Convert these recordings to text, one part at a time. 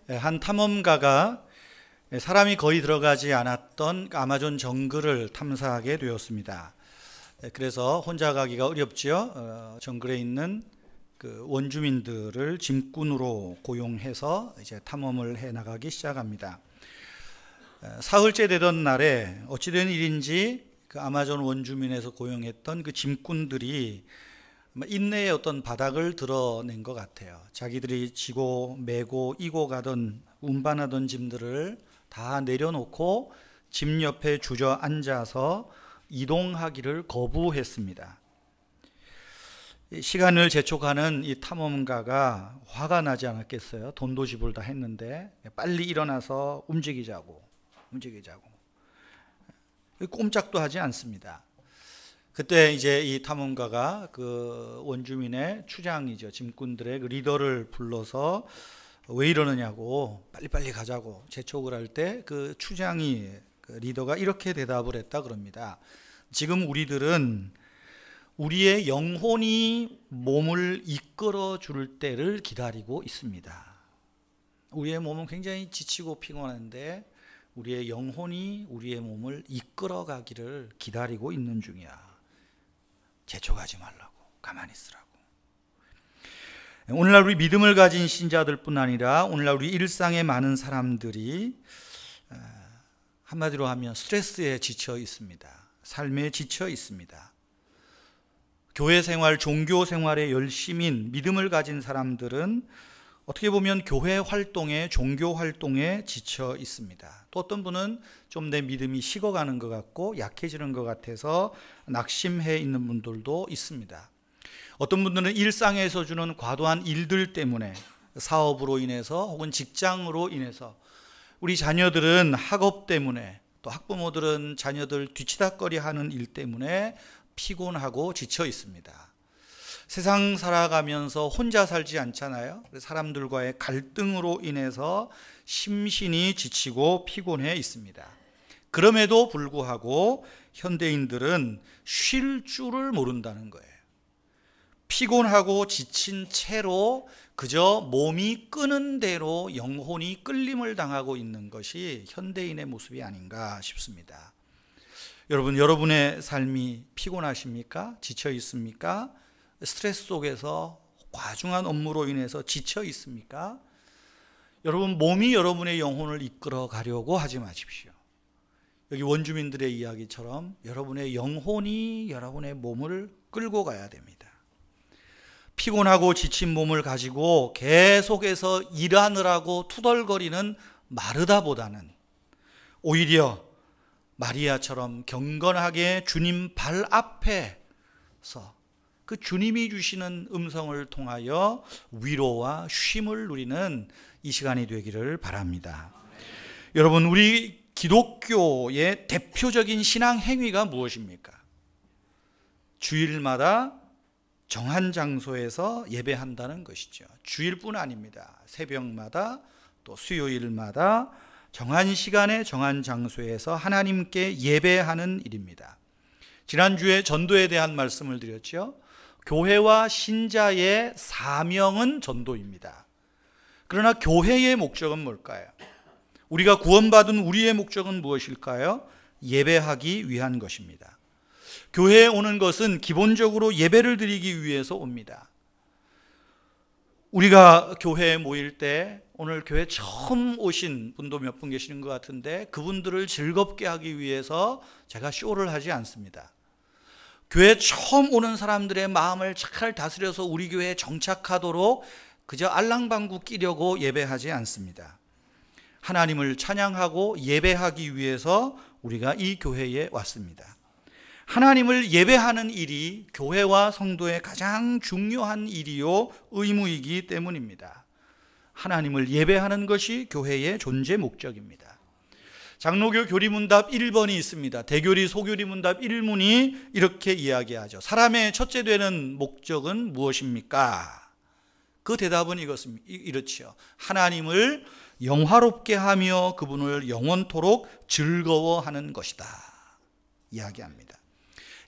한 탐험가가 사람이 거의 들어가지 않았던 아마존 정글을 탐사하게 되었습니다. 그래서 혼자 가기가 어렵지요. 정글에 있는 그 원주민들을 짐꾼으로 고용해서 이제 탐험을 해 나가기 시작합니다. 사흘째 되던 날에 어찌된 일인지 그 아마존 원주민에서 고용했던 그 짐꾼들이 인내의 어떤 바닥을 드러낸 것 같아요. 자기들이 지고 메고 이고 가던 운반하던 짐들을 다 내려놓고 짐 옆에 주저앉아서 이동하기를 거부했습니다. 시간을 재촉하는 이 탐험가가 화가 나지 않았겠어요? 돈도 지불 다 했는데 빨리 일어나서 움직이자고 꼼짝도 하지 않습니다. 그때 이제 이 탐험가가 그 원주민의 추장이죠, 짐꾼들의 그 리더를 불러서 왜 이러느냐고, 빨리빨리 가자고 재촉을 할 때 그 추장이, 그 리더가 이렇게 대답을 했다 그럽니다. 지금 우리들은 우리의 영혼이 몸을 이끌어 줄 때를 기다리고 있습니다. 우리의 몸은 굉장히 지치고 피곤한데 우리의 영혼이 우리의 몸을 이끌어 가기를 기다리고 있는 중이야. 재촉하지 말라고, 가만히 있으라고. 오늘날 우리 믿음을 가진 신자들 뿐 아니라 오늘날 우리 일상의 많은 사람들이 한마디로 하면 스트레스에 지쳐 있습니다. 삶에 지쳐 있습니다. 교회 생활, 종교 생활에 열심인 믿음을 가진 사람들은 어떻게 보면 교회 활동에, 종교 활동에 지쳐 있습니다. 또 어떤 분은 좀 내 믿음이 식어가는 것 같고 약해지는 것 같아서 낙심해 있는 분들도 있습니다. 어떤 분들은 일상에서 주는 과도한 일들 때문에, 사업으로 인해서 혹은 직장으로 인해서, 우리 자녀들은 학업 때문에, 또 학부모들은 자녀들 뒤치다꺼리 하는 일 때문에 피곤하고 지쳐 있습니다. 세상 살아가면서 혼자 살지 않잖아요. 사람들과의 갈등으로 인해서 심신이 지치고 피곤해 있습니다. 그럼에도 불구하고 현대인들은 쉴 줄을 모른다는 거예요. 피곤하고 지친 채로 그저 몸이 끄는 대로 영혼이 끌림을 당하고 있는 것이 현대인의 모습이 아닌가 싶습니다. 여러분, 여러분의 삶이 피곤하십니까? 지쳐 있습니까? 스트레스 속에서 과중한 업무로 인해서 지쳐 있습니까? 여러분, 몸이 여러분의 영혼을 이끌어 가려고 하지 마십시오. 여기 원주민들의 이야기처럼 여러분의 영혼이 여러분의 몸을 끌고 가야 됩니다. 피곤하고 지친 몸을 가지고 계속해서 일하느라고 투덜거리는 마르다보다는 오히려 마리아처럼 경건하게 주님 발 앞에서 그 주님이 주시는 음성을 통하여 위로와 쉼을 누리는 이 시간이 되기를 바랍니다. 여러분, 우리 기독교의 대표적인 신앙 행위가 무엇입니까? 주일마다 정한 장소에서 예배한다는 것이죠. 주일뿐 아닙니다. 새벽마다 또 수요일마다 정한 시간에 정한 장소에서 하나님께 예배하는 일입니다. 지난주에 전도에 대한 말씀을 드렸죠. 교회와 신자의 사명은 전도입니다. 그러나 교회의 목적은 뭘까요? 우리가 구원받은 우리의 목적은 무엇일까요? 예배하기 위한 것입니다. 교회에 오는 것은 기본적으로 예배를 드리기 위해서 옵니다. 우리가 교회에 모일 때, 오늘 교회 처음 오신 분도 몇 분 계시는 것 같은데 그분들을 즐겁게 하기 위해서 제가 쇼를 하지 않습니다. 교회 처음 오는 사람들의 마음을 잘 다스려서 우리 교회에 정착하도록 그저 알랑방구 끼려고 예배하지 않습니다. 하나님을 찬양하고 예배하기 위해서 우리가 이 교회에 왔습니다. 하나님을 예배하는 일이 교회와 성도의 가장 중요한 일이요 의무이기 때문입니다. 하나님을 예배하는 것이 교회의 존재 목적입니다. 장로교 교리문답 1번이 있습니다. 대교리 소교리 문답 1문이 이렇게 이야기하죠. 사람의 첫째 되는 목적은 무엇입니까? 그 대답은 이렇지요. 하나님을 영화롭게 하며 그분을 영원토록 즐거워하는 것이다 이야기합니다.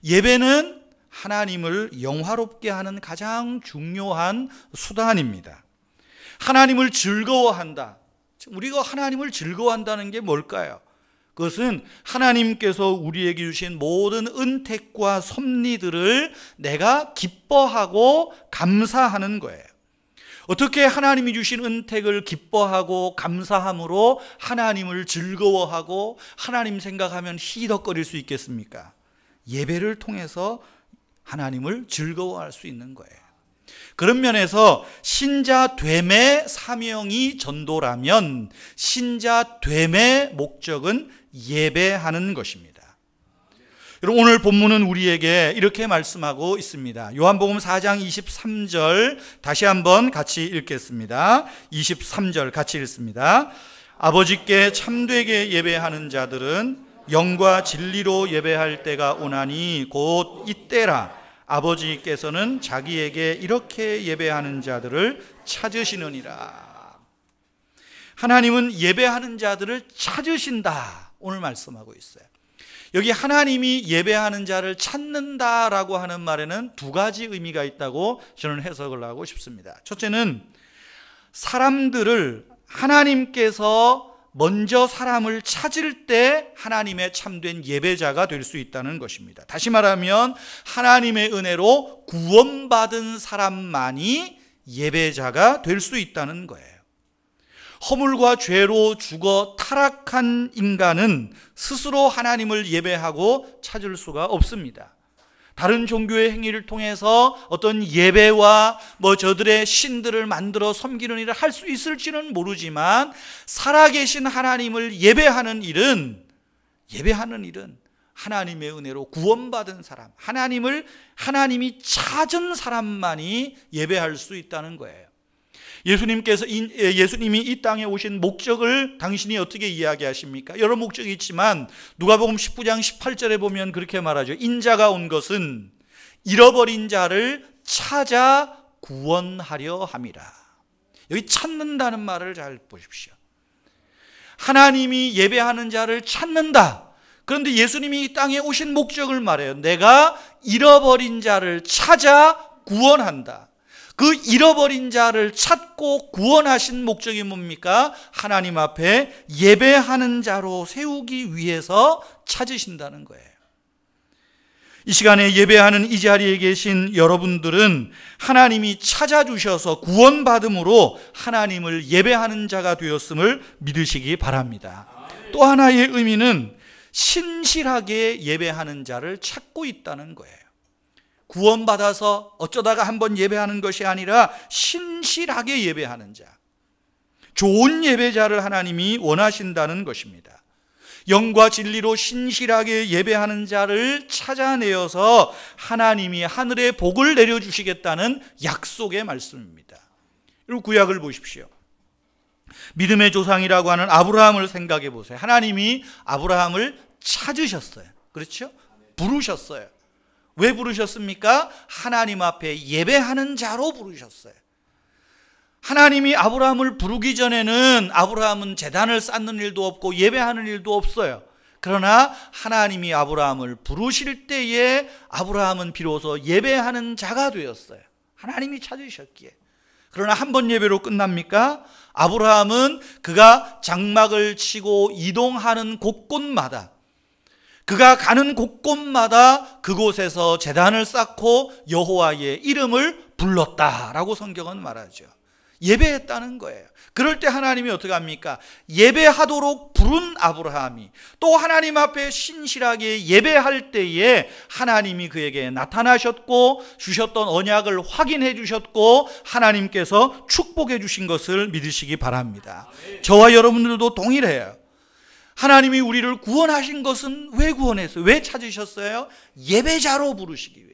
예배는 하나님을 영화롭게 하는 가장 중요한 수단입니다. 하나님을 즐거워한다. 우리가 하나님을 즐거워한다는 게 뭘까요? 그것은 하나님께서 우리에게 주신 모든 은택과 섭리들을 내가 기뻐하고 감사하는 거예요. 어떻게 하나님이 주신 은택을 기뻐하고 감사함으로 하나님을 즐거워하고 하나님 생각하면 희덕거릴 수 있겠습니까? 예배를 통해서 하나님을 즐거워할 수 있는 거예요. 그런 면에서 신자됨의 사명이 전도라면 신자됨의 목적은 예배하는 것입니다. 여러분, 오늘 본문은 우리에게 이렇게 말씀하고 있습니다. 요한복음 4장 23절 다시 한번 같이 읽겠습니다. 23절 같이 읽습니다. 아버지께 참되게 예배하는 자들은 영과 진리로 예배할 때가 오나니 곧 이때라. 아버지께서는 자기에게 이렇게 예배하는 자들을 찾으시느니라. 하나님은 예배하는 자들을 찾으신다, 오늘 말씀하고 있어요. 여기 하나님이 예배하는 자를 찾는다라고 하는 말에는 두 가지 의미가 있다고 저는 해석을 하고 싶습니다. 첫째는 사람들을 하나님께서 먼저 사람을 찾을 때 하나님의 참된 예배자가 될 수 있다는 것입니다. 다시 말하면 하나님의 은혜로 구원받은 사람만이 예배자가 될 수 있다는 거예요. 허물과 죄로 죽어 타락한 인간은 스스로 하나님을 예배하고 찾을 수가 없습니다. 다른 종교의 행위를 통해서 어떤 예배와 저들의 신들을 만들어 섬기는 일을 할 수 있을지는 모르지만 살아계신 하나님을 예배하는 일은 하나님의 은혜로 구원받은 사람, 하나님이 찾은 사람만이 예배할 수 있다는 거예요. 예수님이 이 땅에 오신 목적을 당신이 어떻게 이야기하십니까? 여러 목적이 있지만 누가복음 19장 18절에 보면 그렇게 말하죠. 인자가 온 것은 잃어버린 자를 찾아 구원하려 함이라. 여기 찾는다는 말을 잘 보십시오. 하나님이 예배하는 자를 찾는다. 그런데 예수님이 이 땅에 오신 목적을 말해요. 내가 잃어버린 자를 찾아 구원한다. 그 잃어버린 자를 찾고 구원하신 목적이 뭡니까? 하나님 앞에 예배하는 자로 세우기 위해서 찾으신다는 거예요. 이 시간에 예배하는 이 자리에 계신 여러분들은 하나님이 찾아주셔서 구원받음으로 하나님을 예배하는 자가 되었음을 믿으시기 바랍니다. 또 하나의 의미는 신실하게 예배하는 자를 찾고 있다는 거예요. 구원받아서 어쩌다가 한번 예배하는 것이 아니라 신실하게 예배하는 자, 좋은 예배자를 하나님이 원하신다는 것입니다. 영과 진리로 신실하게 예배하는 자를 찾아내어서 하나님이 하늘의 복을 내려주시겠다는 약속의 말씀입니다. 그리고 구약을 보십시오. 믿음의 조상이라고 하는 아브라함을 생각해 보세요. 하나님이 아브라함을 찾으셨어요. 그렇죠? 부르셨어요. 왜 부르셨습니까? 하나님 앞에 예배하는 자로 부르셨어요. 하나님이 아브라함을 부르기 전에는 아브라함은 제단을 쌓는 일도 없고 예배하는 일도 없어요. 그러나 하나님이 아브라함을 부르실 때에 아브라함은 비로소 예배하는 자가 되었어요. 하나님이 찾으셨기에. 그러나 한 번 예배로 끝납니까? 아브라함은 그가 장막을 치고 이동하는 곳곳마다, 그가 가는 곳곳마다 그곳에서 제단을 쌓고 여호와의 이름을 불렀다라고 성경은 말하죠. 예배했다는 거예요. 그럴 때 하나님이 어떻게 합니까? 예배하도록 부른 아브라함이 또 하나님 앞에 신실하게 예배할 때에 하나님이 그에게 나타나셨고 주셨던 언약을 확인해 주셨고 하나님께서 축복해 주신 것을 믿으시기 바랍니다. 저와 여러분들도 동일해요. 하나님이 우리를 구원하신 것은 왜 구원했어요? 왜 찾으셨어요? 예배자로 부르시기 위해서.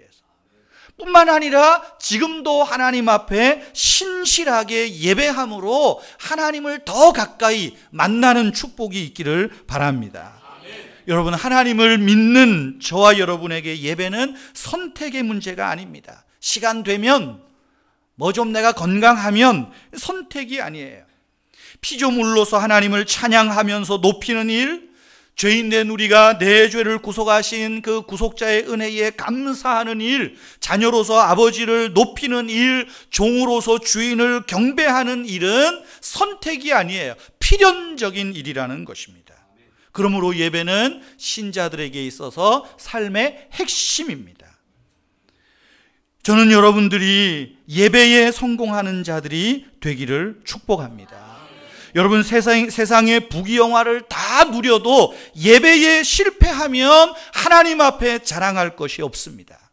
뿐만 아니라 지금도 하나님 앞에 신실하게 예배함으로 하나님을 더 가까이 만나는 축복이 있기를 바랍니다. 여러분, 하나님을 믿는 저와 여러분에게 예배는 선택의 문제가 아닙니다. 시간 되면 좀 내가 건강하면 선택이 아니에요. 피조물로서 하나님을 찬양하면서 높이는 일, 죄인된 우리가 내 죄를 구속하신 그 구속자의 은혜에 감사하는 일, 자녀로서 아버지를 높이는 일, 종으로서 주인을 경배하는 일은 선택이 아니에요. 필연적인 일이라는 것입니다. 그러므로 예배는 신자들에게 있어서 삶의 핵심입니다. 저는 여러분들이 예배에 성공하는 자들이 되기를 축복합니다. 여러분, 세상의 부귀영화를 다 누려도 예배에 실패하면 하나님 앞에 자랑할 것이 없습니다.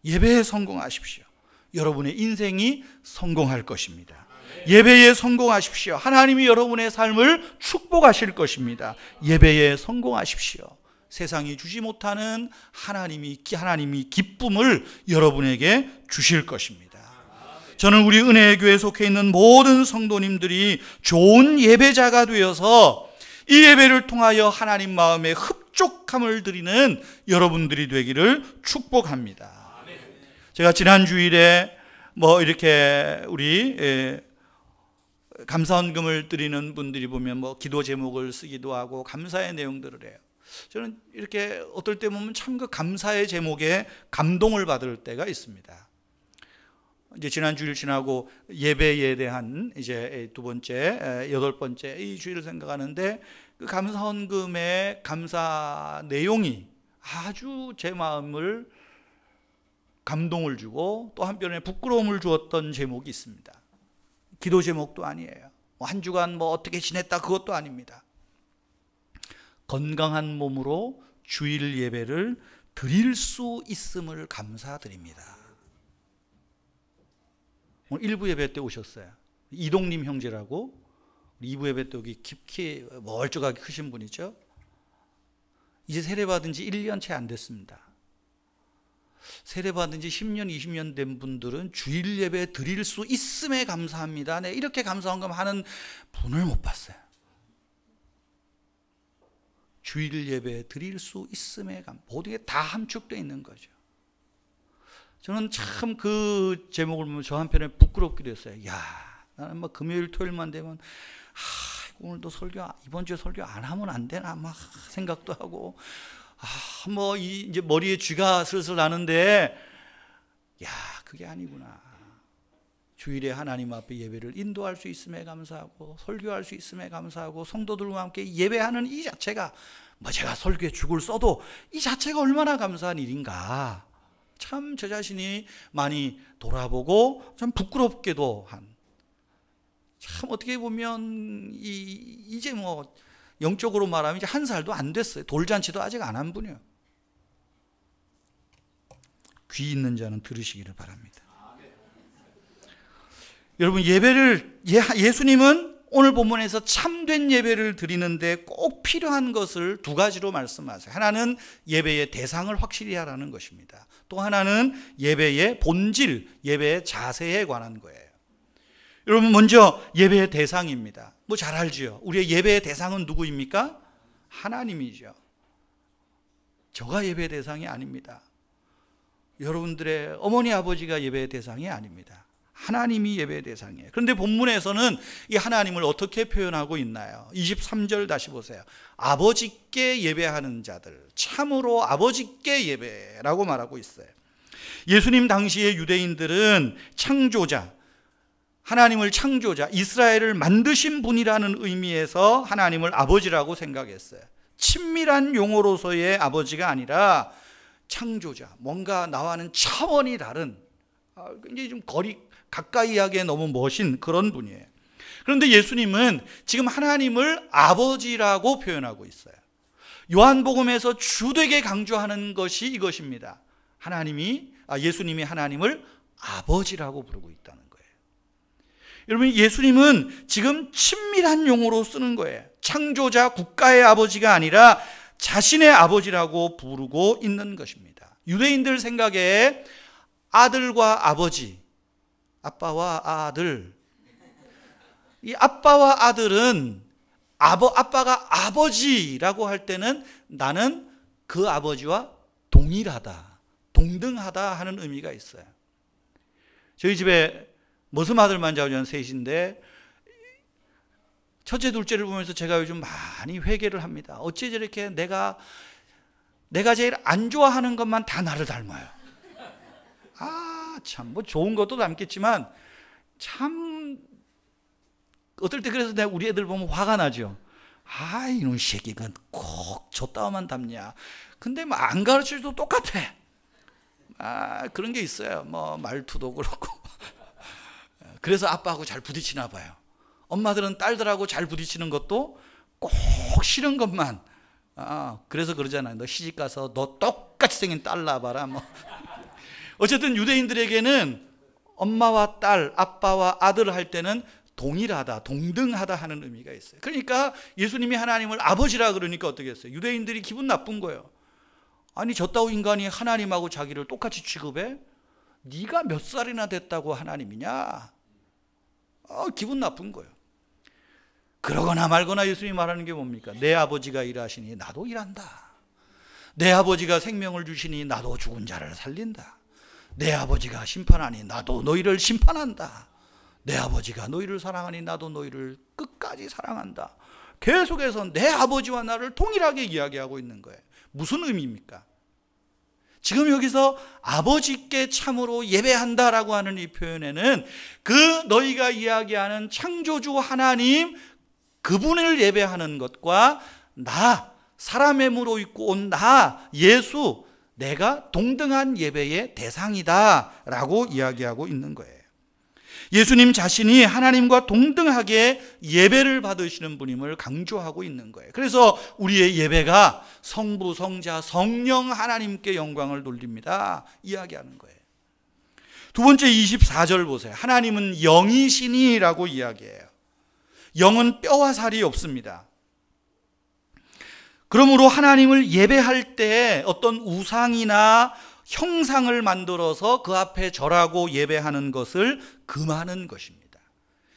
예배에 성공하십시오. 여러분의 인생이 성공할 것입니다. 예배에 성공하십시오. 하나님이 여러분의 삶을 축복하실 것입니다. 예배에 성공하십시오. 세상이 주지 못하는 하나님이 기쁨을 여러분에게 주실 것입니다. 저는 우리 은혜의 교회에 속해 있는 모든 성도님들이 좋은 예배자가 되어서 이 예배를 통하여 하나님 마음에 흡족함을 드리는 여러분들이 되기를 축복합니다. 제가 지난 주일에 이렇게 우리 감사헌금을 드리는 분들이 보면 기도 제목을 쓰기도 하고 감사의 내용들을 해요. 저는 이렇게 어떨 때 보면 참 그 감사의 제목에 감동을 받을 때가 있습니다. 이제 지난 주일 지나고 예배에 대한 이제 두 번째, 여덟 번째 이 주일을 생각하는데 그 감사헌금의 감사 내용이 아주 제 마음을 감동을 주고 또 한편에 부끄러움을 주었던 제목이 있습니다. 기도 제목도 아니에요. 한 주간 어떻게 지냈다 그것도 아닙니다. 건강한 몸으로 주일 예배를 드릴 수 있음을 감사드립니다. 오늘 1부 예배 때 오셨어요. 이동림 형제라고 2부 예배 때 여기 깊이 멀쩡하게 크신 분이죠. 이제 세례받은 지 1년 채 안 됐습니다. 세례받은 지 10년, 20년 된 분들은 주일 예배 드릴 수 있음에 감사합니다. 네, 이렇게 감사헌금 하는 분을 못 봤어요. 주일 예배 드릴 수 있음에 모든 게 다 함축되어 있는 거죠. 저는 참 그 제목을 보면 저 한편에 부끄럽기도 했어요. 야, 나는 금요일, 토요일만 되면 오늘도 설교, 이번 주에 설교 안 하면 안 되나 생각도 하고 이제 머리에 쥐가 슬슬 나는데 야, 그게 아니구나. 주일에 하나님 앞에 예배를 인도할 수 있음에 감사하고 설교할 수 있음에 감사하고 성도들과 함께 예배하는 이 자체가 제가 설교에 죽을 써도 이 자체가 얼마나 감사한 일인가. 참 저 자신이 많이 돌아보고 참 부끄럽게도 참 어떻게 보면 이제 영적으로 말하면 이제 1살도 안 됐어요. 돌잔치도 아직 안 한 분이에요. 귀 있는 자는 들으시기를 바랍니다. 여러분, 예수님은 오늘 본문에서 참된 예배를 드리는데 꼭 필요한 것을 두 가지로 말씀하세요. 하나는 예배의 대상을 확실히 하라는 것입니다. 또 하나는 예배의 본질, 예배의 자세에 관한 거예요. 여러분, 먼저 예배의 대상입니다. 잘 알지요? 우리의 예배의 대상은 누구입니까? 하나님이죠. 저가 예배의 대상이 아닙니다. 여러분들의 어머니 아버지가 예배의 대상이 아닙니다. 하나님이 예배의 대상이에요. 그런데 본문에서는 이 하나님을 어떻게 표현하고 있나요? 23절 다시 보세요. 아버지께 예배하는 자들, 참으로 아버지께 예배라고 말하고 있어요. 예수님 당시의 유대인들은 창조자, 하나님을 창조자, 이스라엘을 만드신 분이라는 의미에서 하나님을 아버지라고 생각했어요. 친밀한 용어로서의 아버지가 아니라 창조자, 뭔가 나와는 차원이 다른, 굉장히 좀 가까이 하기에 너무 멋진 그런 분이에요. 그런데 예수님은 지금 하나님을 아버지라고 표현하고 있어요. 요한복음에서 주되게 강조하는 것이 이것입니다. 예수님이 하나님을 아버지라고 부르고 있다는 거예요. 여러분, 예수님은 지금 친밀한 용어로 쓰는 거예요. 창조자, 국가의 아버지가 아니라 자신의 아버지라고 부르고 있는 것입니다. 유대인들 생각에 아들과 아버지, 아빠와 아들, 이 아빠와 아들은 아빠가 아버지라고 할 때는 나는 그 아버지와 동일하다, 동등하다 하는 의미가 있어요. 저희 집에 머슴 아들만 자우전 셋인데 첫째, 둘째를 보면서 제가 요즘 많이 회개를 합니다. 어찌 저렇게 내가 제일 안 좋아하는 것만 다 나를 닮아요. 참 좋은 것도 닮겠지만 참 어떨 때 그래서 내가 우리 애들 보면 화가 나죠. 아, 이놈 새끼가 꼭 저 따위만 닮냐. 근데 뭐 안 가르쳐줘도 똑같아. 그런 게 있어요. 뭐 말투도 그렇고. 그래서 아빠하고 잘 부딪히나 봐요. 엄마들은 딸들하고 잘 부딪히는 것도 꼭 싫은 것만. 그래서 그러잖아요. 너 시집 가서 너 똑같이 생긴 딸 낳아봐라. 뭐. 어쨌든 유대인들에게는 엄마와 딸, 아빠와 아들을 할 때는 동일하다, 동등하다 하는 의미가 있어요. 그러니까 예수님이 하나님을 아버지라 그러니까 어떻게 했어요? 유대인들이 기분 나쁜 거예요. 아니 저 따위 인간이 하나님하고 자기를 똑같이 취급해? 네가 몇 살이나 됐다고 하나님이냐? 기분 나쁜 거예요. 그러거나 말거나 예수님이 말하는 게 뭡니까? 내 아버지가 일하시니 나도 일한다. 내 아버지가 생명을 주시니 나도 죽은 자를 살린다. 내 아버지가 심판하니 나도 너희를 심판한다. 내 아버지가 너희를 사랑하니 나도 너희를 끝까지 사랑한다. 계속해서 내 아버지와 나를 동일하게 이야기하고 있는 거예요. 무슨 의미입니까? 지금 여기서 아버지께 참으로 예배한다라고 하는 이 표현에는 그 너희가 이야기하는 창조주 하나님 그분을 예배하는 것과 나 사람의 무로 입고 온 나 예수 내가 동등한 예배의 대상이다 라고 이야기하고 있는 거예요. 예수님 자신이 하나님과 동등하게 예배를 받으시는 분임을 강조하고 있는 거예요. 그래서 우리의 예배가 성부, 성자, 성령 하나님께 영광을 돌립니다 이야기하는 거예요. 두 번째 24절 보세요. 하나님은 영이시니 라고 이야기해요. 영은 뼈와 살이 없습니다. 그러므로 하나님을 예배할 때 어떤 우상이나 형상을 만들어서 그 앞에 절하고 예배하는 것을 금하는 것입니다.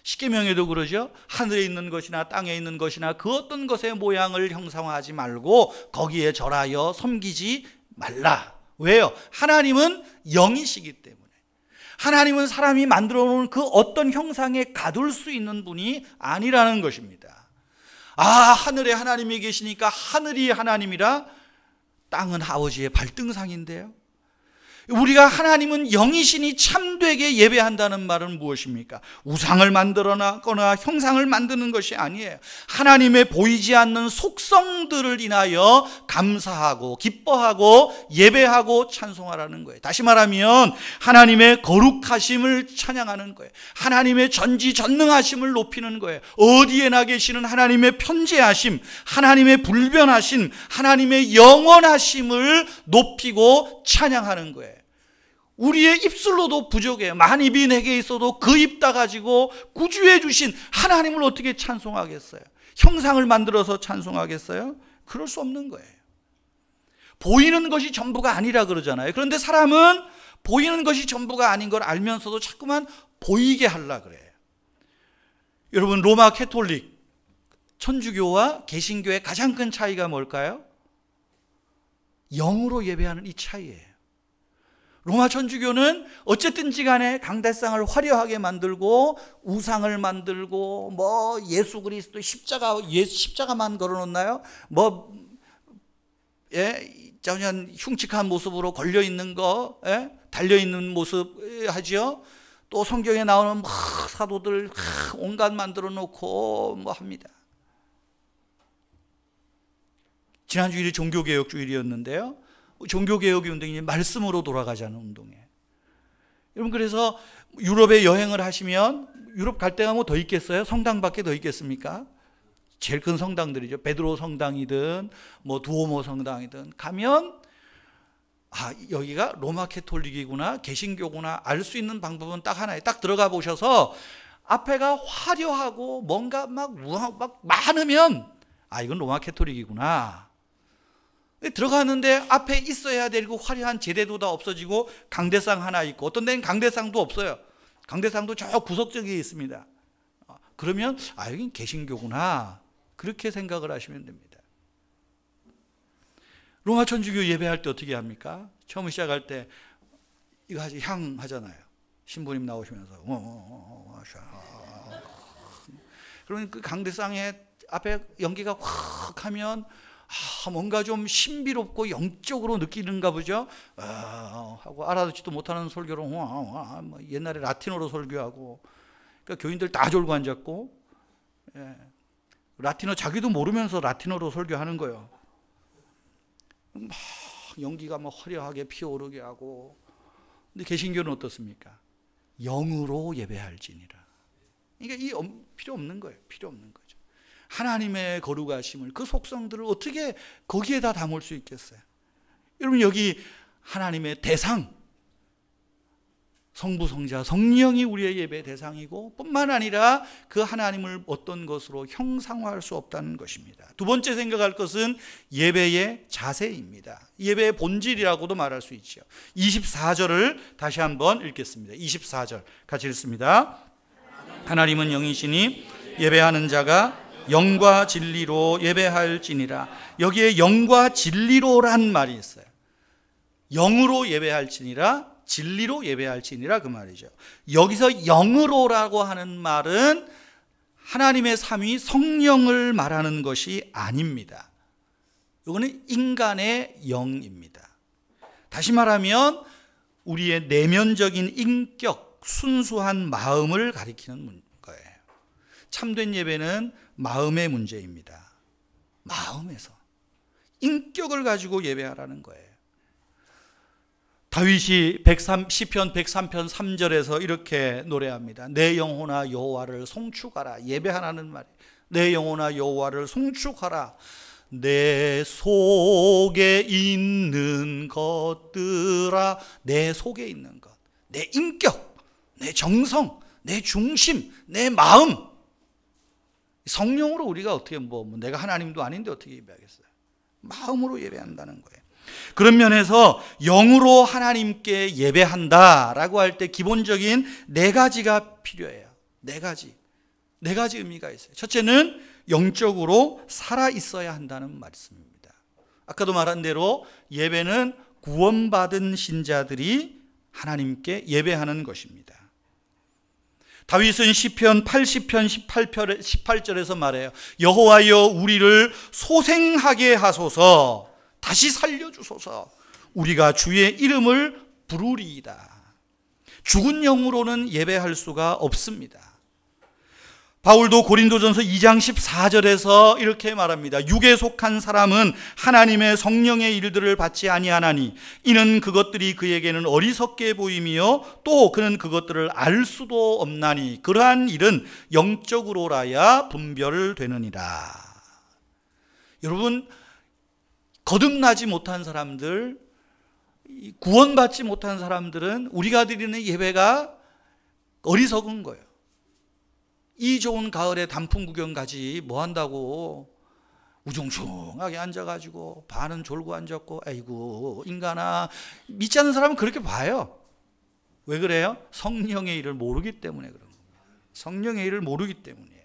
십계명에도 그러죠. 하늘에 있는 것이나 땅에 있는 것이나 그 어떤 것의 모양을 형상화하지 말고 거기에 절하여 섬기지 말라. 왜요? 하나님은 영이시기 때문에. 하나님은 사람이 만들어 놓은 그 어떤 형상에 가둘 수 있는 분이 아니라는 것입니다. 하늘에 하나님이 계시니까 하늘이 하나님이라 땅은 아버지의 발등상인데요. 우리가 하나님은 영이시니 참되게 예배한다는 말은 무엇입니까? 우상을 만들어놨거나 형상을 만드는 것이 아니에요. 하나님의 보이지 않는 속성들을 인하여 감사하고 기뻐하고 예배하고 찬송하라는 거예요. 다시 말하면 하나님의 거룩하심을 찬양하는 거예요. 하나님의 전지전능하심을 높이는 거예요. 어디에나 계시는 하나님의 편재하심, 하나님의 불변하심, 하나님의 영원하심을 높이고 찬양하는 거예요. 우리의 입술로도 부족해요. 만입이 내게 있어도 그 입 다 가지고 구주해 주신 하나님을 어떻게 찬송하겠어요? 형상을 만들어서 찬송하겠어요? 그럴 수 없는 거예요. 보이는 것이 전부가 아니라 그러잖아요. 그런데 사람은 보이는 것이 전부가 아닌 걸 알면서도 자꾸만 보이게 하려고 그래요. 여러분, 로마 캐톨릭 천주교와 개신교의 가장 큰 차이가 뭘까요? 영으로 예배하는 이 차이예요. 로마 천주교는 어쨌든지 간에 강대상을 화려하게 만들고 우상을 만들고 뭐 예수 그리스도 십자가만 걸어놓나요? 전혀 흉측한 모습으로 걸려 있는 거, 달려 있는 모습 하죠. 또 성경에 나오는 막 사도들 온갖 만들어 놓고 뭐 합니다. 지난 주일이 종교개혁 주일이었는데요. 종교개혁의 운동이 말씀으로 돌아가자는 운동이에요. 여러분, 그래서 유럽에 여행을 하시면 유럽 갈 데가 뭐 더 있겠어요? 성당밖에 더 있겠습니까? 제일 큰 성당들이죠. 베드로 성당이든 뭐 두오모 성당이든 가면 여기가 로마 캐톨릭이구나, 개신교구나 알 수 있는 방법은 딱 하나예요. 딱 들어가 보셔서 앞에가 화려하고 뭔가 막 많으면 이건 로마 캐톨릭이구나. 들어가는데 앞에 있어야 되고 화려한 제대도 다 없어지고 강대상 하나 있고 어떤 데는 강대상도 없어요. 강대상도 저 구석적에 있습니다. 그러면 여긴 개신교구나, 그렇게 생각을 하시면 됩니다. 로마 천주교 예배할 때 어떻게 합니까? 처음 시작할 때 이거 향 하잖아요. 신부님 나오시면서 그러면 그 강대상에 앞에 연기가 확 하면 뭔가 좀 신비롭고 영적으로 느끼는가 보죠. 하고 알아듣지도 못하는 설교로 옛날에 라틴어로 설교하고, 그러니까 교인들 다 졸고 앉았고, 라틴어 자기도 모르면서 라틴어로 설교하는 거예요. 막 연기가 막 화려하게 피어오르게 하고. 근데 개신교는 어떻습니까? 영으로 예배할지니라. 그러니까 이 필요 없는 거예요. 필요 없는 거죠. 하나님의 거룩하심을, 그 속성들을 어떻게 거기에다 담을 수 있겠어요? 여러분, 여기 하나님의 대상, 성부, 성자, 성령이 우리의 예배 대상이고, 뿐만 아니라 그 하나님을 어떤 것으로 형상화할 수 없다는 것입니다. 두 번째 생각할 것은 예배의 자세입니다. 예배의 본질이라고도 말할 수 있죠. 24절을 다시 한번 읽겠습니다. 24절 같이 읽습니다. 하나님은 영이시니 예배하는 자가 영과 진리로 예배할지니라. 여기에 영과 진리로란 말이 있어요. 영으로 예배할지니라, 진리로 예배할지니라, 그 말이죠. 여기서 영으로라고 하는 말은 하나님의 삼위 성령을 말하는 것이 아닙니다. 이거는 인간의 영입니다. 다시 말하면 우리의 내면적인 인격, 순수한 마음을 가리키는 거예요. 참된 예배는 마음의 문제입니다. 마음에서 인격을 가지고 예배하라는 거예요. 다윗이 시편 103편 3절에서 이렇게 노래합니다. 내 영혼아 여호와를 송축하라. 예배하라는 말이에요. 내 영혼아 여호와를 송축하라. 내 속에 있는 것들아. 내 속에 있는 것, 내 인격, 내 정성, 내 중심, 내 마음. 성령으로 우리가 어떻게 내가 하나님도 아닌데 어떻게 예배하겠어요? 마음으로 예배한다는 거예요. 그런 면에서 영으로 하나님께 예배한다라고 할 때 기본적인 네 가지가 필요해요. 네 가지 의미가 있어요. 첫째는 영적으로 살아 있어야 한다는 말씀입니다. 아까도 말한 대로 예배는 구원받은 신자들이 하나님께 예배하는 것입니다. 다윗은 시편 80편 18절에서 말해요. 여호와여 우리를 소생하게 하소서. 다시 살려주소서. 우리가 주의 이름을 부르리이다. 죽은 영으로는 예배할 수가 없습니다. 바울도 고린도전서 2장 14절에서 이렇게 말합니다. 육에 속한 사람은 하나님의 성령의 일들을 받지 아니하나니 이는 그것들이 그에게는 어리석게 보이며 또 그는 그것들을 알 수도 없나니 그러한 일은 영적으로라야 분별되느니라. 여러분, 거듭나지 못한 사람들, 구원받지 못한 사람들은 우리가 드리는 예배가 어리석은 거예요. 이 좋은 가을에 단풍 구경 가지 뭐 한다고 우중충하게 앉아가지고 반은 졸고 앉았고, 아이고 인간아. 믿지 않는 사람은 그렇게 봐요. 왜 그래요? 성령의 일을 모르기 때문에 그런 겁니다. 성령의 일을 모르기 때문이에요.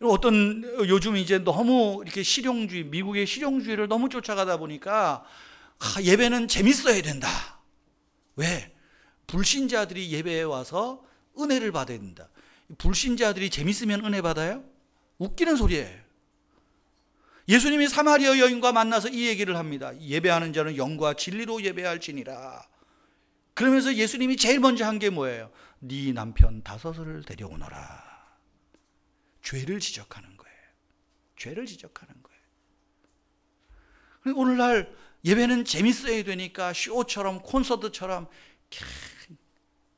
어떤 요즘 이제 너무 이렇게 실용주의, 미국의 실용주의를 너무 쫓아가다 보니까 예배는 재밌어야 된다. 왜? 불신자들이 예배에 와서 은혜를 받아야 된다. 불신자들이 재밌으면 은혜 받아요? 웃기는 소리예요. 예수님이 사마리아 여인과 만나서 이 얘기를 합니다. 예배하는 자는 영과 진리로 예배할지니라. 그러면서 예수님이 제일 먼저 한 게 뭐예요? 네 남편 5을 데려오너라. 죄를 지적하는 거예요. 죄를 지적하는 거예요. 오늘날 예배는 재밌어야 되니까 쇼처럼 콘서트처럼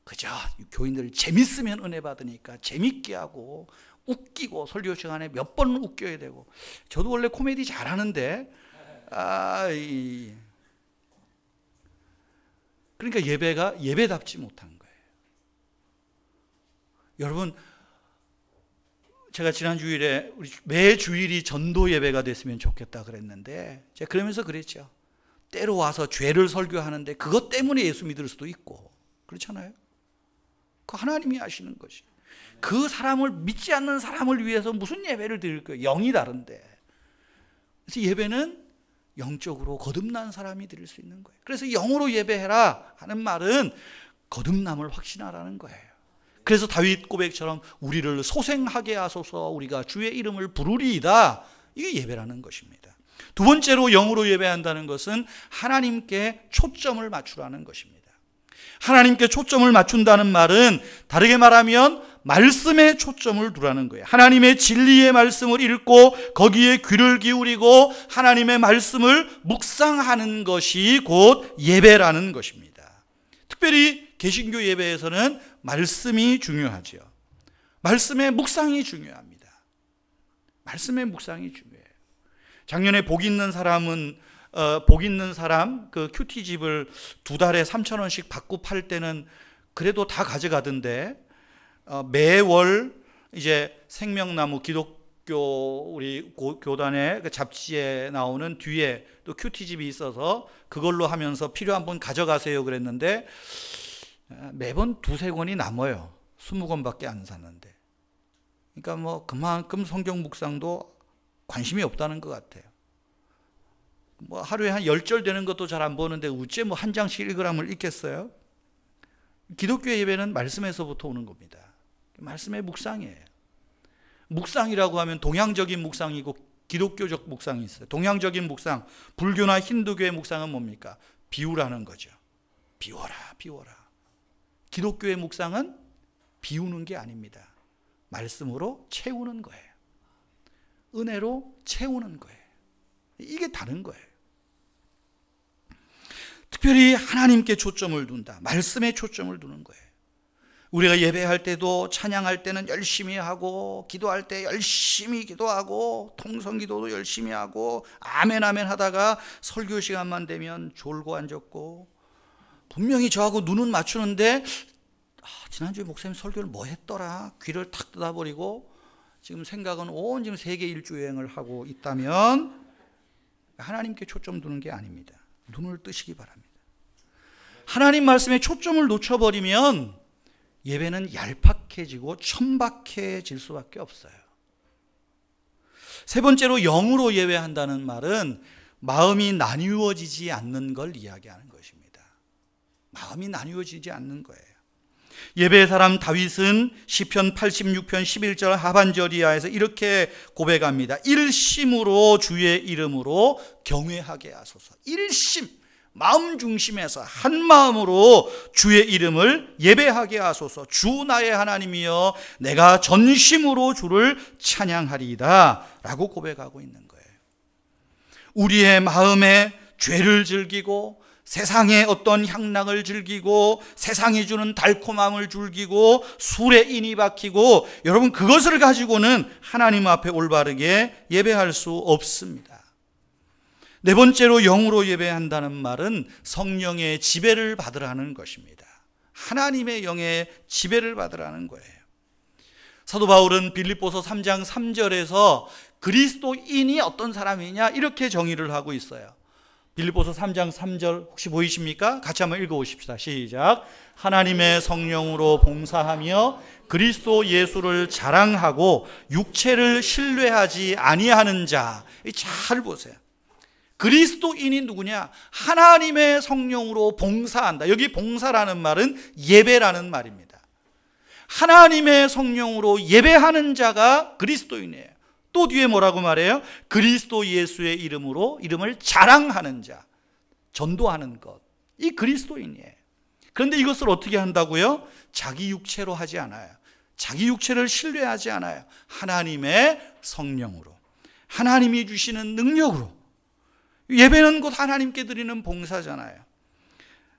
그저 교인들 재밌으면 은혜 받으니까 재밌게 하고 웃기고 설교 시간에 몇 번 웃겨야 되고. 저도 원래 코미디 잘하는데 그러니까 예배가 예배답지 못한 거예요. 여러분, 제가 지난 주일에 매 주일이 전도 예배가 됐으면 좋겠다 그랬는데 제가 그러면서 그랬죠. 때로 와서 죄를 설교하는데 그것 때문에 예수 믿을 수도 있고 그렇잖아요. 그 하나님이 아시는 것이. 그 사람을 믿지 않는 사람을 위해서 무슨 예배를 드릴 거예요? 영이 다른데. 그래서 예배는 영적으로 거듭난 사람이 드릴 수 있는 거예요. 그래서 영으로 예배해라 하는 말은 거듭남을 확신하라는 거예요. 그래서 다윗 고백처럼 우리를 소생하게 하소서. 우리가 주의 이름을 부르리이다. 이게 예배라는 것입니다. 두 번째로 영으로 예배한다는 것은 하나님께 초점을 맞추라는 것입니다. 하나님께 초점을 맞춘다는 말은 다르게 말하면 말씀에 초점을 두라는 거예요. 하나님의 진리의 말씀을 읽고 거기에 귀를 기울이고 하나님의 말씀을 묵상하는 것이 곧 예배라는 것입니다. 특별히 개신교 예배에서는 말씀이 중요하죠. 말씀의 묵상이 중요합니다. 말씀의 묵상이 중요해요. 작년에 복 있는 사람 그 큐티집을 2달에 3,000원씩 받고 팔 때는 그래도 다 가져가던데, 매월 이제 생명나무 기독교 우리 교단의 그 잡지에 나오는 뒤에 또 큐티집이 있어서 그걸로 하면서 필요한 분 가져가세요 그랬는데, 매번 2-3권이 남아요. 20권밖에 안 샀는데. 그러니까 뭐 그만큼 성경 묵상도 관심이 없다는 것 같아요. 뭐 하루에 한 10절 되는 것도 잘 안 보는데 어째 뭐 한 장씩 읽으라면 읽겠어요? 기독교 예배는 말씀에서부터 오는 겁니다. 말씀의 묵상이에요. 묵상이라고 하면 동양적인 묵상이고 기독교적 묵상이 있어요. 동양적인 묵상, 불교나 힌두교의 묵상은 뭡니까? 비우라는 거죠. 비워라, 비워라. 기독교의 묵상은 비우는 게 아닙니다. 말씀으로 채우는 거예요. 은혜로 채우는 거예요. 이게 다른 거예요. 특별히 하나님께 초점을 둔다. 말씀에 초점을 두는 거예요. 우리가 예배할 때도 찬양할 때는 열심히 하고, 기도할 때 열심히 기도하고, 통성기도도 열심히 하고, 아멘 아멘 하다가 설교 시간만 되면 졸고 앉았고, 분명히 저하고 눈은 맞추는데 지난주에 목사님 설교를 뭐 했더라? 귀를 탁 닫아버리고 지금 생각은 온 지금 세계 일주여행을 하고 있다면 하나님께 초점 두는 게 아닙니다. 눈을 뜨시기 바랍니다. 하나님 말씀에 초점을 놓쳐버리면 예배는 얄팍해지고 천박해질 수밖에 없어요. 세 번째로 영으로 예배한다는 말은 마음이 나뉘어지지 않는 걸 이야기하는 것입니다. 마음이 나뉘어지지 않는 거예요. 예배의 사람 다윗은 시편 86편 11절 하반절 이하에서 이렇게 고백합니다. 일심으로 주의 이름으로 경외하게 하소서. 일심, 마음 중심에서 한 마음으로 주의 이름을 예배하게 하소서. 주 나의 하나님이여 내가 전심으로 주를 찬양하리이다 라고 고백하고 있는 거예요. 우리의 마음에 죄를 즐기고 세상의 어떤 향락을 즐기고 세상이 주는 달콤함을 즐기고 술에 인이 박히고, 여러분 그것을 가지고는 하나님 앞에 올바르게 예배할 수 없습니다. 네 번째로 영으로 예배한다는 말은 성령의 지배를 받으라는 것입니다. 하나님의 영의 지배를 받으라는 거예요. 사도 바울은 빌립보서 3장 3절에서 그리스도인이 어떤 사람이냐 이렇게 정의를 하고 있어요. 빌립보서 3장 3절 혹시 보이십니까? 같이 한번 읽어보십시다. 시작. 하나님의 성령으로 봉사하며 그리스도 예수를 자랑하고 육체를 신뢰하지 아니하는 자. 잘 보세요. 그리스도인이 누구냐? 하나님의 성령으로 봉사한다. 여기 봉사라는 말은 예배라는 말입니다. 하나님의 성령으로 예배하는 자가 그리스도인이에요. 또 뒤에 뭐라고 말해요? 그리스도 예수의 이름으로 이름을 자랑하는 자, 전도하는 것. 이 그리스도인이에요. 그런데 이것을 어떻게 한다고요? 자기 육체로 하지 않아요. 자기 육체를 신뢰하지 않아요. 하나님의 성령으로, 하나님이 주시는 능력으로. 예배는 곧 하나님께 드리는 봉사잖아요.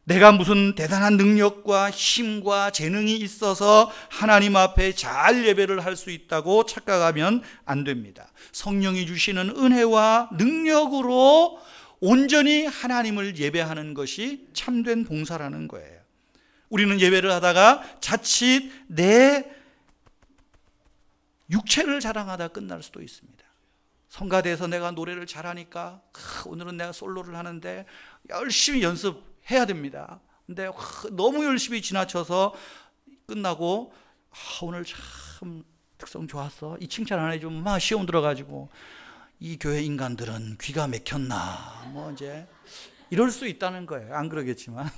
내가 무슨 대단한 능력과 힘과 재능이 있어서 하나님 앞에 잘 예배를 할 수 있다고 착각하면 안 됩니다. 성령이 주시는 은혜와 능력으로 온전히 하나님을 예배하는 것이 참된 봉사라는 거예요. 우리는 예배를 하다가 자칫 내 육체를 자랑하다 끝날 수도 있습니다. 성가대에서 내가 노래를 잘하니까 오늘은 내가 솔로를 하는데 열심히 연습해야 됩니다. 근데 너무 열심히 지나쳐서 끝나고 오늘 참 특성 좋았어. 이 칭찬 안 해주면 막 시험 들어가지고 이 교회 인간들은 귀가 막혔나 뭐 이제 이럴 수 있다는 거예요. 안 그러겠지만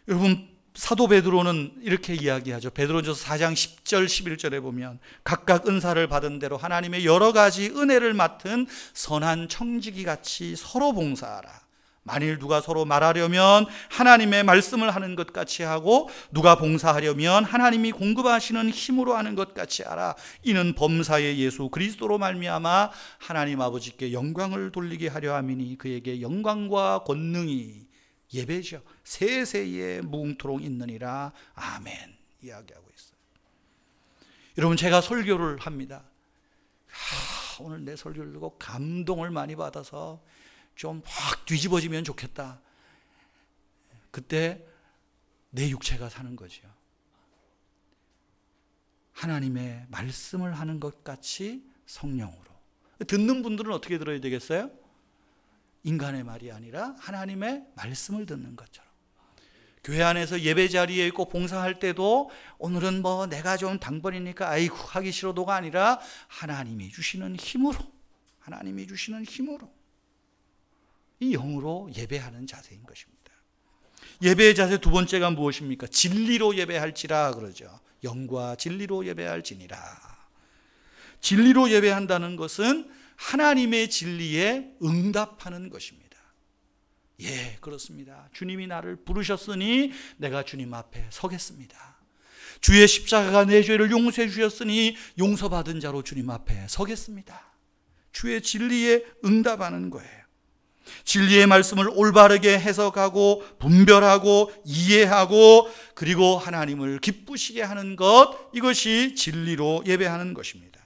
여러분, 사도 베드로는 이렇게 이야기하죠. 베드로전서 4장 10절 11절에 보면 각각 은사를 받은 대로 하나님의 여러 가지 은혜를 맡은 선한 청지기 같이 서로 봉사하라. 만일 누가 서로 말하려면 하나님의 말씀을 하는 것 같이 하고 누가 봉사하려면 하나님이 공급하시는 힘으로 하는 것 같이 하라. 이는 범사의 예수 그리스도로 말미암아 하나님 아버지께 영광을 돌리게 하려 함이니 그에게 영광과 권능이 예배죠. 세세에 무궁토록 있느니라. 아멘. 이야기하고 있어요. 여러분, 제가 설교를 합니다. 오늘 내 설교를 듣고 감동을 많이 받아서 좀 확 뒤집어지면 좋겠다. 그때 내 육체가 사는 거죠. 하나님의 말씀을 하는 것 같이 성령으로. 듣는 분들은 어떻게 들어야 되겠어요? 인간의 말이 아니라 하나님의 말씀을 듣는 것처럼. 교회 안에서 예배 자리에 있고 봉사할 때도 오늘은 뭐 내가 좀 당번이니까 아이고 하기 싫어도가 아니라 하나님이 주시는 힘으로, 하나님이 주시는 힘으로 이 영으로 예배하는 자세인 것입니다. 예배의 자세 두 번째가 무엇입니까? 진리로 예배할지라 그러죠. 영과 진리로 예배할지니라. 진리로 예배한다는 것은 하나님의 진리에 응답하는 것입니다. 예, 그렇습니다. 주님이 나를 부르셨으니 내가 주님 앞에 서겠습니다. 주의 십자가가 내 죄를 용서해 주셨으니 용서받은 자로 주님 앞에 서겠습니다. 주의 진리에 응답하는 거예요. 진리의 말씀을 올바르게 해석하고 분별하고 이해하고 그리고 하나님을 기쁘시게 하는 것, 이것이 진리로 예배하는 것입니다.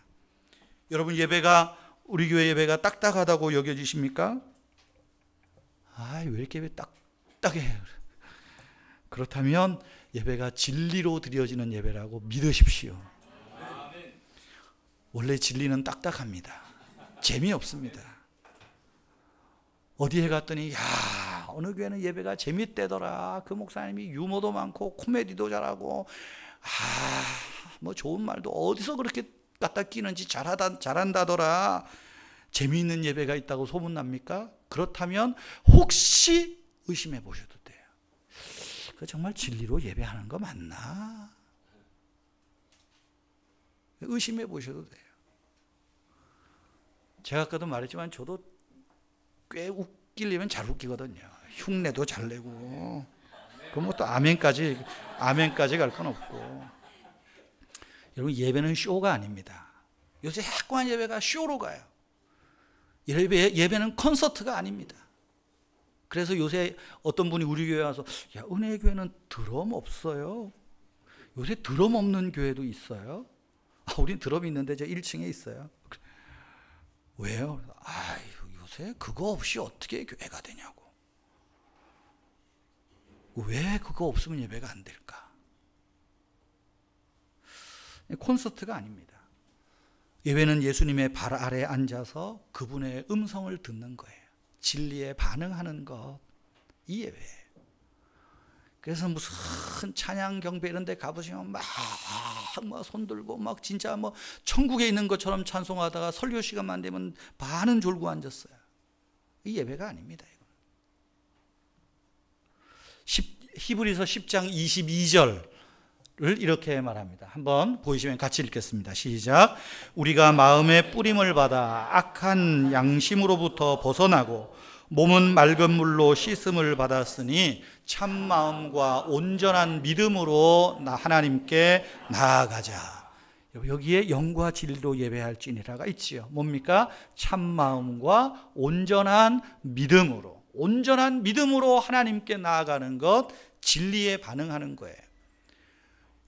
여러분, 예배가, 우리 교회 예배가 딱딱하다고 여겨지십니까? 왜 이렇게 예배 딱딱해? 그렇다면 예배가 진리로 드려지는 예배라고 믿으십시오. 원래 진리는 딱딱합니다. 재미없습니다. 어디에 갔더니 어느 교회는 예배가 재밌대더라. 그 목사님이 유머도 많고 코미디도 잘하고 뭐 좋은 말도 어디서 그렇게 갖다 끼는지 잘한다더라. 재미있는 예배가 있다고 소문납니까? 그렇다면 혹시 의심해 보셔도 돼요. 그 정말 진리로 예배하는 거 맞나? 의심해 보셔도 돼요. 제가 아까도 말했지만 저도 꽤 웃기려면 잘 웃기거든요. 흉내도 잘 내고. 그럼 뭐 또 아멘까지 갈 건 없고. 여러분, 예배는 쇼가 아닙니다. 요새 학관 예배가 쇼로 가요. 예배는 콘서트가 아닙니다. 그래서 요새 어떤 분이 우리 교회 와서 은혜의 교회는 드럼 없어요. 요새 드럼 없는 교회도 있어요. 우린 드럼이 있는데 저 1층에 있어요. 왜요? 요새 그거 없이 어떻게 교회가 되냐고. 왜 그거 없으면 예배가 안 될까? 콘서트가 아닙니다. 예배는 예수님의 발 아래 앉아서 그분의 음성을 듣는 거예요. 진리에 반응하는 것, 이 예배예요. 그래서 무슨 찬양 경배 이런 데 가보시면 막 손들고 막 진짜 뭐 천국에 있는 것처럼 찬송하다가 설교 시간만 되면 반은 졸고 앉았어요. 이 예배가 아닙니다. 히브리서 10장 22절을 이렇게 말합니다. 한번 보이시면 같이 읽겠습니다. 시작. 우리가 마음의 뿌림을 받아 악한 양심으로부터 벗어나고 몸은 맑은 물로 씻음을 받았으니 참 마음과 온전한 믿음으로 하나님께 나아가자. 여기에 영과 진리로 예배할지니라가 있지요. 뭡니까? 참 마음과 온전한 믿음으로 하나님께 나아가는 것, 진리에 반응하는 거예요.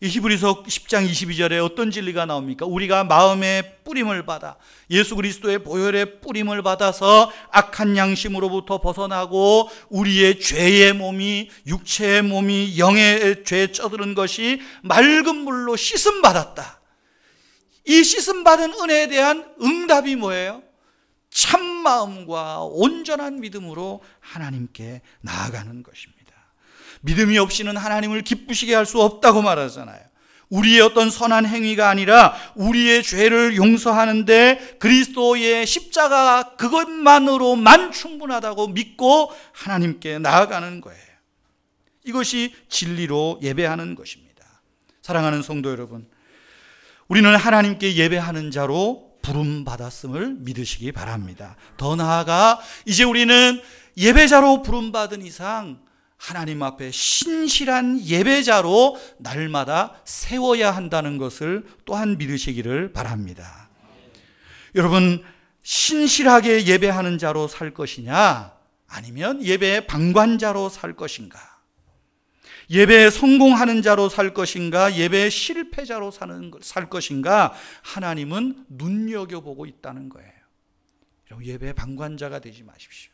이 히브리서 10장 22절에 어떤 진리가 나옵니까? 우리가 마음의 뿌림을 받아 예수 그리스도의 보혈의 뿌림을 받아서 악한 양심으로부터 벗어나고 우리의 죄의 몸이, 육체의 몸이 영의 죄에 쩌드는 것이 맑은 물로 씻음 받았다. 이 씻음 받은 은혜에 대한 응답이 뭐예요? 참 마음과 온전한 믿음으로 하나님께 나아가는 것입니다. 믿음이 없이는 하나님을 기쁘시게 할 수 없다고 말하잖아요. 우리의 어떤 선한 행위가 아니라 우리의 죄를 용서하는데 그리스도의 십자가 그것만으로만 충분하다고 믿고 하나님께 나아가는 거예요. 이것이 진리로 예배하는 것입니다. 사랑하는 성도 여러분, 우리는 하나님께 예배하는 자로 부름받았음을 믿으시기 바랍니다. 더 나아가 이제 우리는 예배자로 부름받은 이상 하나님 앞에 신실한 예배자로 날마다 세워야 한다는 것을 또한 믿으시기를 바랍니다. 여러분, 신실하게 예배하는 자로 살 것이냐, 아니면 예배의 방관자로 살 것인가? 예배에 성공하는 자로 살 것인가, 예배의 실패자로 살 것인가, 하나님은 눈여겨보고 있다는 거예요. 여러분, 예배의 방관자가 되지 마십시오.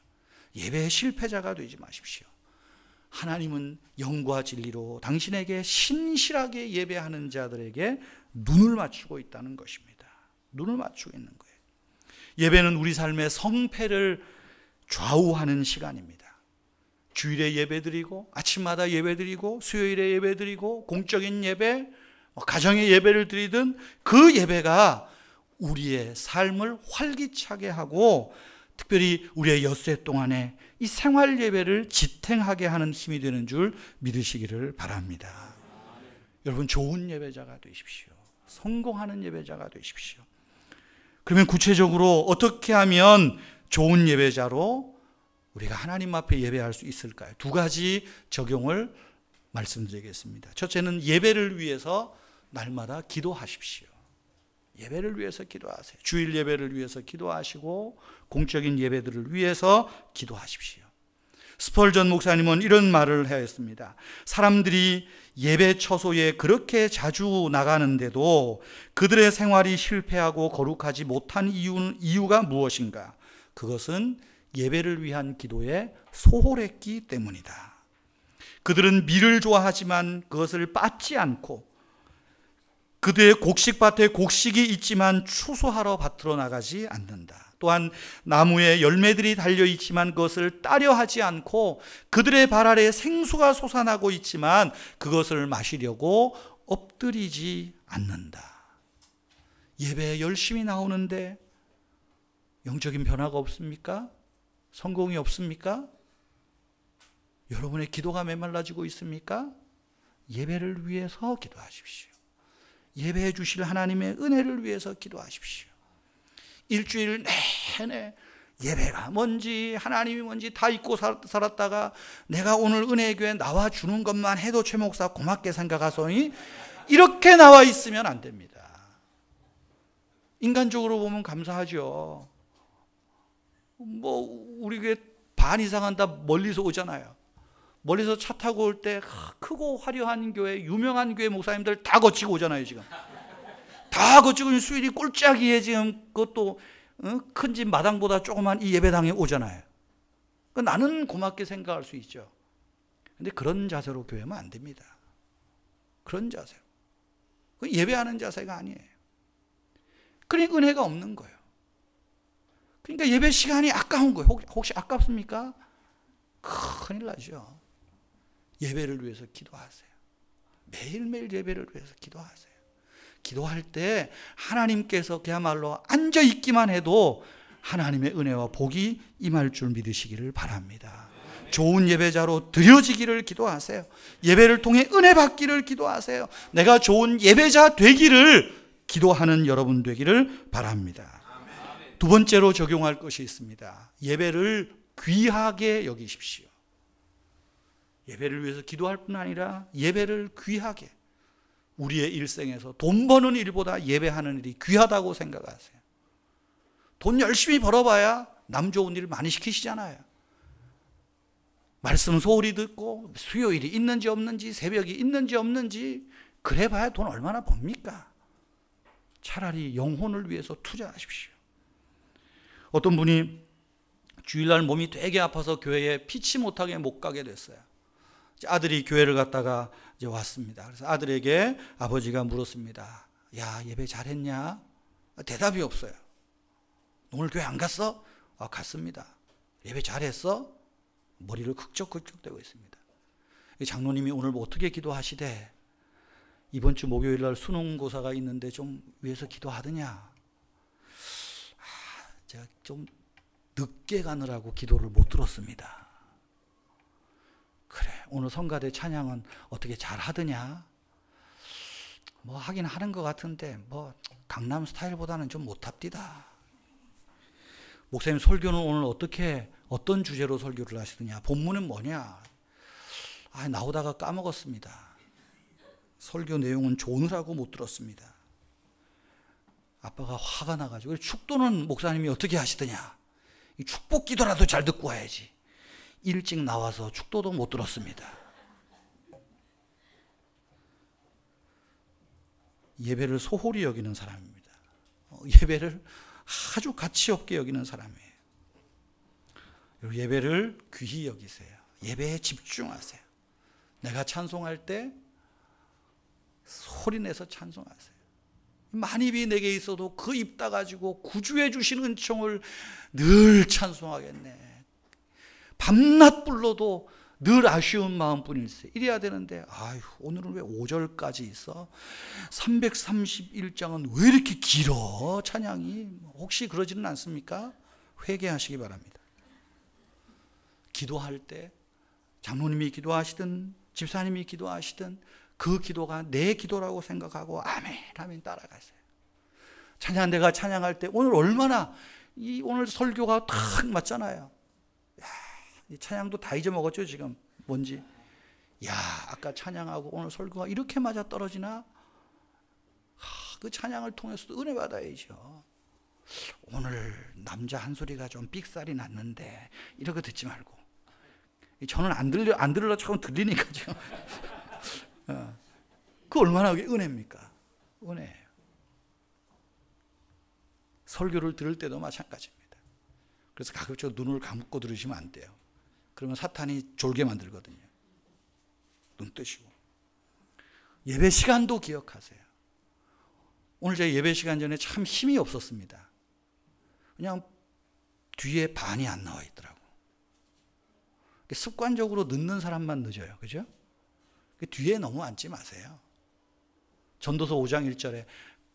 예배의 실패자가 되지 마십시오. 하나님은 영과 진리로 당신에게 신실하게 예배하는 자들에게 눈을 맞추고 있다는 것입니다. 눈을 맞추고 있는 거예요. 예배는 우리 삶의 성패를 좌우하는 시간입니다. 주일에 예배드리고, 아침마다 예배드리고, 수요일에 예배드리고, 공적인 예배, 가정의 예배를 드리든 그 예배가 우리의 삶을 활기차게 하고, 특별히 우리의 엿새 동안에 이 생활 예배를 지탱하게 하는 힘이 되는 줄 믿으시기를 바랍니다. 여러분, 좋은 예배자가 되십시오. 성공하는 예배자가 되십시오. 그러면 구체적으로 어떻게 하면 좋은 예배자로 우리가 하나님 앞에 예배할 수 있을까요? 두 가지 적용을 말씀드리겠습니다. 첫째는 예배를 위해서 날마다 기도하십시오. 예배를 위해서 기도하세요. 주일 예배를 위해서 기도하시고 공적인 예배들을 위해서 기도하십시오. 스펄전 목사님은 이런 말을 하였습니다. 사람들이 예배 처소에 그렇게 자주 나가는데도 그들의 생활이 실패하고 거룩하지 못한 이유가 무엇인가? 그것은 예배를 위한 기도에 소홀했기 때문이다. 그들은 밀을 좋아하지만 그것을 빻지 않고, 그들의 곡식밭에 곡식이 있지만 추수하러 밭으로 나가지 않는다. 또한 나무에 열매들이 달려있지만 그것을 따려 하지 않고, 그들의 발 아래 생수가 솟아나고 있지만 그것을 마시려고 엎드리지 않는다. 예배에 열심히 나오는데 영적인 변화가 없습니까? 성공이 없습니까? 여러분의 기도가 메말라지고 있습니까? 예배를 위해서 기도하십시오. 예배해 주실 하나님의 은혜를 위해서 기도하십시오. 일주일 내내 예배가 뭔지 하나님이 뭔지 다 잊고 살았다가 내가 오늘 은혜교회 나와주는 것만 해도 최 목사 고맙게 생각하소니, 이렇게 나와 있으면 안 됩니다. 인간적으로 보면 감사하죠. 우리 교회 반 이상은 다 멀리서 오잖아요. 멀리서 차 타고 올 때 크고 화려한 교회, 유명한 교회 목사님들 다 거치고 오잖아요. 지금 다 거치고 수일이 꼴짝이에 지금 그것도 큰 집 마당보다 조그만 이 예배당에 오잖아요. 나는 고맙게 생각할 수 있죠. 근데 그런 자세로 교회하면 안 됩니다. 그런 자세로. 예배하는 자세가 아니에요. 그러니까 은혜가 없는 거예요. 그러니까 예배 시간이 아까운 거예요. 혹시 아깝습니까? 큰일 나죠. 예배를 위해서 기도하세요. 매일매일 예배를 위해서 기도하세요. 기도할 때 하나님께서 그야말로 앉아있기만 해도 하나님의 은혜와 복이 임할 줄 믿으시기를 바랍니다. 좋은 예배자로 드려지기를 기도하세요. 예배를 통해 은혜 받기를 기도하세요. 내가 좋은 예배자 되기를 기도하는 여러분 되기를 바랍니다. 두 번째로 적용할 것이 있습니다. 예배를 귀하게 여기십시오. 예배를 위해서 기도할 뿐 아니라 예배를 귀하게, 우리의 일생에서 돈 버는 일보다 예배하는 일이 귀하다고 생각하세요. 돈 열심히 벌어봐야 남 좋은 일 많이 시키시잖아요. 말씀 소홀히 듣고 수요일이 있는지 없는지, 새벽이 있는지 없는지 그래봐야 돈 얼마나 법니까? 차라리 영혼을 위해서 투자하십시오. 어떤 분이 주일날 몸이 되게 아파서 교회에 피치 못하게 못 가게 됐어요. 아들이 교회를 갔다가 이제 왔습니다. 그래서 아들에게 아버지가 물었습니다. 야, 예배 잘했냐? 대답이 없어요. 오늘 교회 안 갔어? 갔습니다. 예배 잘했어? 머리를 극적극적대고 있습니다. 장로님이 오늘 뭐 어떻게 기도하시대? 이번 주 목요일날 수능고사가 있는데 좀 위해서 기도하더냐? 제가 좀 늦게 가느라고 기도를 못 들었습니다. 그래, 오늘 성가대 찬양은 어떻게 잘 하더냐? 뭐 하긴 하는 것 같은데 뭐 강남 스타일보다는 좀 못합디다. 목사님 설교는 오늘 어떤 주제로 설교를 하시더냐? 본문은 뭐냐? 나오다가 까먹었습니다. 설교 내용은 조느라고 못 들었습니다. 아빠가 화가 나가지고 축도는 목사님이 어떻게 하시더냐? 이 축복 기도라도 잘 듣고 와야지. 일찍 나와서 축도도 못 들었습니다. 예배를 소홀히 여기는 사람입니다. 예배를 아주 가치 없게 여기는 사람이에요. 예배를 귀히 여기세요. 예배에 집중하세요. 내가 찬송할 때 소리내서 찬송하세요. 만입이 내게 있어도 그 입 닫아가지고 구주해 주신 은총을 늘 찬송하겠네. 밤낮 불러도 늘 아쉬운 마음뿐일세. 이래야 되는데 오늘은 왜 5절까지 있어? 331장은 왜 이렇게 길어? 찬양이. 혹시 그러지는 않습니까? 회개하시기 바랍니다. 기도할 때 장로님이 기도하시든 집사님이 기도하시든 그 기도가 내 기도라고 생각하고 아멘 아멘 따라가세요. 찬양, 내가 찬양할 때 오늘 얼마나 오늘 설교가 딱 맞잖아요. 이 찬양도 다 잊어먹었죠 지금 뭔지. 아까 찬양하고 오늘 설교가 이렇게 맞아 떨어지나? 그 찬양을 통해서도 은혜 받아야죠. 오늘 남자 한 소리가 좀 삑살이 났는데 이렇게 듣지 말고, 저는 안 들으려 조금 들리니까 지금. 그 얼마나 은혜입니까? 은혜예요. 설교를 들을 때도 마찬가지입니다. 그래서 가급적 눈을 감고 들으시면 안 돼요. 그러면 사탄이 졸게 만들거든요. 눈 뜨시고. 예배 시간도 기억하세요. 오늘 제가 예배 시간 전에 참 힘이 없었습니다. 그냥 뒤에 반이 안 나와 있더라고. 습관적으로 늦는 사람만 늦어요. 그죠? 뒤에 너무 앉지 마세요. 전도서 5장 1절에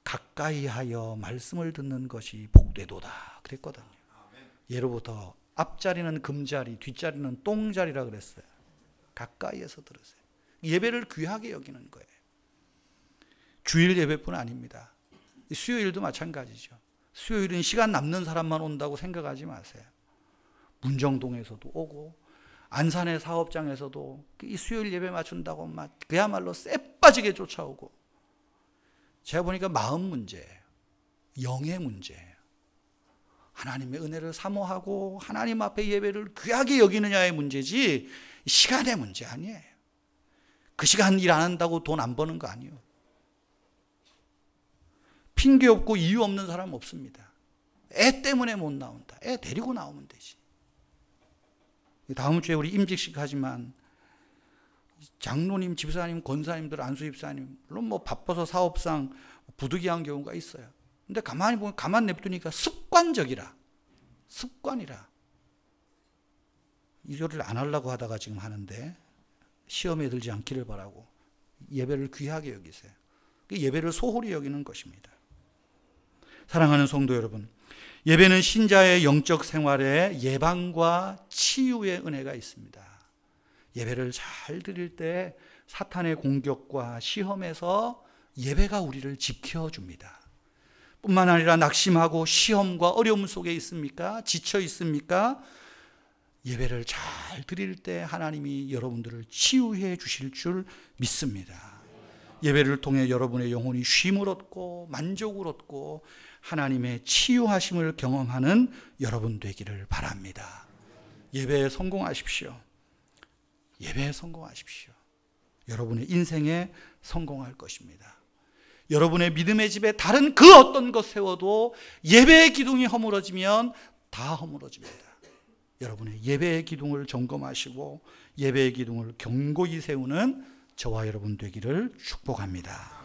가까이 하여 말씀을 듣는 것이 복되도다 그랬거든요. 예로부터 앞자리는 금자리, 뒷자리는 똥자리라 그랬어요. 가까이에서 들으세요. 예배를 귀하게 여기는 거예요. 주일 예배뿐 아닙니다. 수요일도 마찬가지죠. 수요일은 시간 남는 사람만 온다고 생각하지 마세요. 문정동에서도 오고 안산의 사업장에서도 이 수요일 예배 맞춘다고 막 그야말로 쎄빠지게 쫓아오고. 제가 보니까 마음 문제예요. 영의 문제예요. 하나님의 은혜를 사모하고 하나님 앞에 예배를 귀하게 여기느냐의 문제지 시간의 문제 아니에요. 그 시간 일 안 한다고 돈 안 버는 거 아니에요. 핑계 없고 이유 없는 사람 없습니다. 애 때문에 못 나온다. 애 데리고 나오면 되지. 다음 주에 우리 임직식 하지만 장로님, 집사님, 권사님들, 안수집사님 물론 뭐 바빠서 사업상 부득이한 경우가 있어요. 근데 가만히 보면 가만 냅두니까 습관적이라. 습관이라. 이거를 안 하려고 하다가 지금 하는데 시험에 들지 않기를 바라고 예배를 귀하게 여기세요. 예배를 소홀히 여기는 것입니다. 사랑하는 성도 여러분, 예배는 신자의 영적 생활에 예방과 치유의 은혜가 있습니다. 예배를 잘 드릴 때 사탄의 공격과 시험에서 예배가 우리를 지켜줍니다. 뿐만 아니라 낙심하고 시험과 어려움 속에 있습니까? 지쳐 있습니까? 예배를 잘 드릴 때 하나님이 여러분들을 치유해 주실 줄 믿습니다. 예배를 통해 여러분의 영혼이 쉼을 얻고 만족을 얻고 하나님의 치유하심을 경험하는 여러분 되기를 바랍니다. 예배에 성공하십시오. 예배에 성공하십시오. 여러분의 인생에 성공할 것입니다. 여러분의 믿음의 집에 다른 그 어떤 것 세워도 예배의 기둥이 허물어지면 다 허물어집니다. 여러분의 예배의 기둥을 점검하시고 예배의 기둥을 견고히 세우는 저와 여러분 되기를 축복합니다.